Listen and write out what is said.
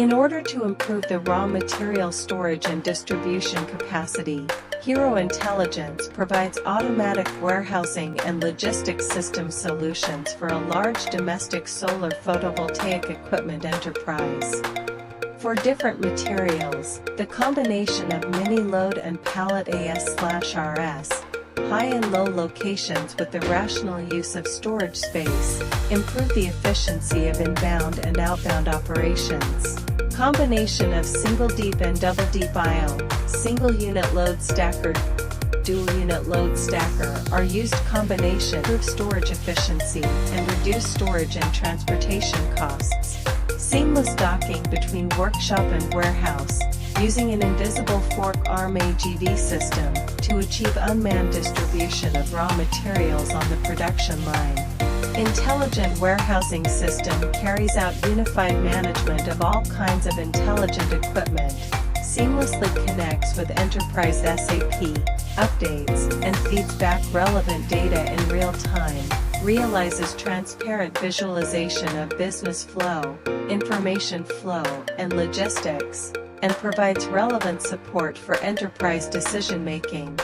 In order to improve the raw material storage and distribution capacity, Hero Intelligence provides automatic warehousing and logistics system solutions for a large domestic solar photovoltaic equipment enterprise. For different materials, the combination of mini-load and pallet AS/RS, high and low locations with the rational use of storage space, improve the efficiency of inbound and outbound operations. Combination of single deep and double deep aisle, single unit load stacker, dual unit load stacker are used combination improve storage efficiency and reduce storage and transportation costs. Seamless docking between workshop and warehouse, using an invisible fork arm AGV system to achieve unmanned distribution of raw materials on the production line. Intelligent warehousing system carries out unified management of all kinds of intelligent equipment, seamlessly connects with enterprise SAP, updates, and feeds back relevant data in real time, realizes transparent visualization of business flow, information flow, and logistics, and provides relevant support for enterprise decision-making.